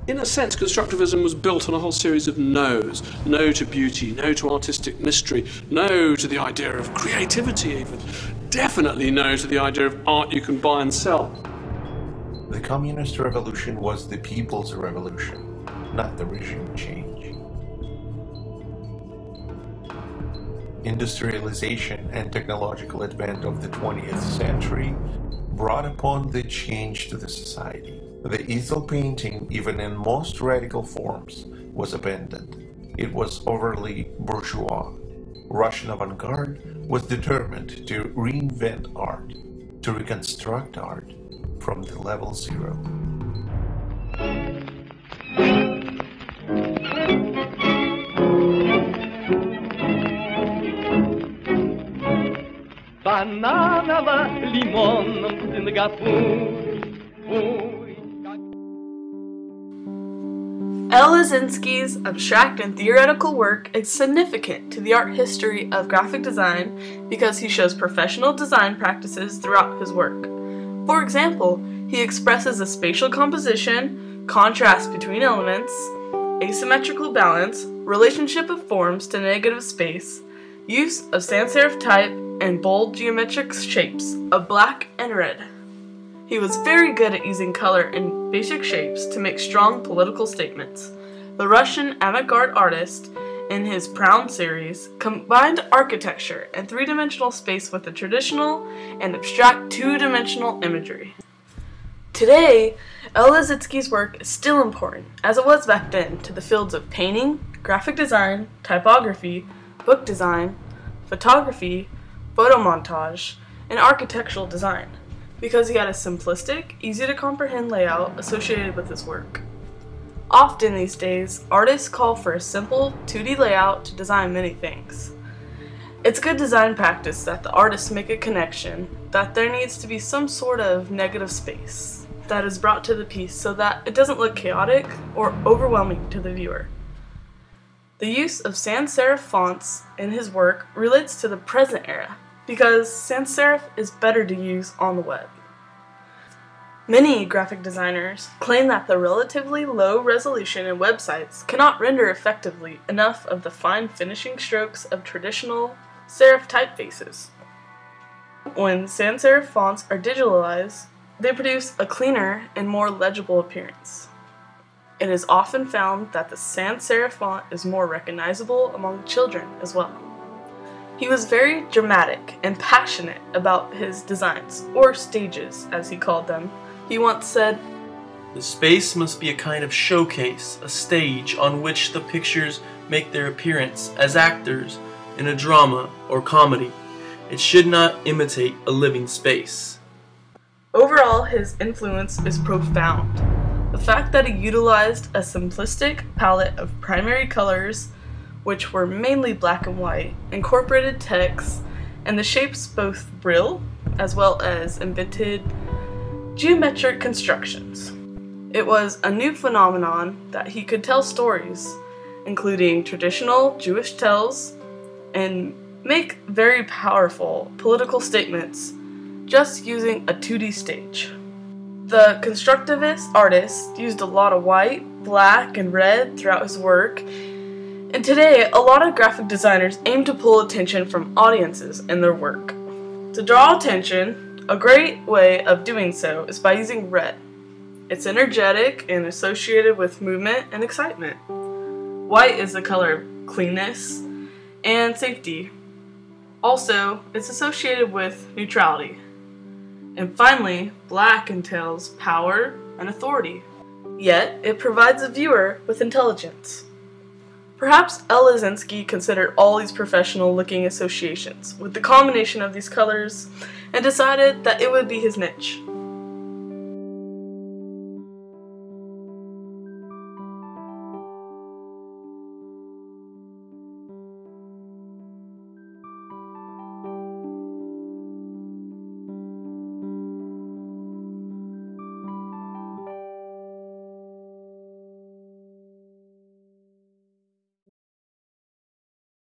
In a sense, Constructivism was built on a whole series of no's. No to beauty, no to artistic mystery, no to the idea of creativity even. Definitely no to the idea of art you can buy and sell. The communist revolution was the people's revolution, not the regime change. Industrialization and technological advance of the 20th century brought upon the change to the society. The easel painting, even in most radical forms, was abandoned. It was overly bourgeois. Russian avant-garde was determined to reinvent art, to reconstruct art from the level zero. Бананово, лимонном, Сингапур. Lissitzky's abstract and theoretical work is significant to the art history of graphic design because he shows professional design practices throughout his work. For example, he expresses a spatial composition, contrast between elements, asymmetrical balance, relationship of forms to negative space, use of sans serif type, and bold geometric shapes of black and red. He was very good at using color and basic shapes to make strong political statements. The Russian avant-garde artist, in his Proun series, combined architecture and three-dimensional space with the traditional and abstract two-dimensional imagery. Today, Lissitzky's work is still important, as it was back then, to the fields of painting, graphic design, typography, book design, photography, photomontage, and architectural design, because he had a simplistic, easy-to-comprehend layout associated with his work. Often these days, artists call for a simple 2D layout to design many things. It's good design practice that the artists make a connection that there needs to be some sort of negative space that is brought to the piece so that it doesn't look chaotic or overwhelming to the viewer. The use of sans serif fonts in his work relates to the present era because sans serif is better to use on the web. Many graphic designers claim that the relatively low resolution in websites cannot render effectively enough of the fine finishing strokes of traditional serif typefaces. When sans serif fonts are digitalized, they produce a cleaner and more legible appearance. It is often found that the sans serif font is more recognizable among children as well. He was very dramatic and passionate about his designs, or stages as he called them. He once said, "The space must be a kind of showcase, a stage on which the pictures make their appearance as actors in a drama or comedy. It should not imitate a living space." Overall, his influence is profound. The fact that he utilized a simplistic palette of primary colors, which were mainly black and white, incorporated text, and the shapes both brill as well as invented geometric constructions. It was a new phenomenon that he could tell stories, including traditional Jewish tales, and make very powerful political statements just using a 2D stage. The constructivist artist used a lot of white, black, and red throughout his work, and today a lot of graphic designers aim to pull attention from audiences in their work. To draw attention, a great way of doing so is by using red. It's energetic and associated with movement and excitement. White is the color of cleanness and safety. Also, it's associated with neutrality. And finally, black entails power and authority. Yet, it provides the viewer with intelligence. Perhaps Lissitzky considered all these professional-looking associations with the combination of these colors and decided that it would be his niche.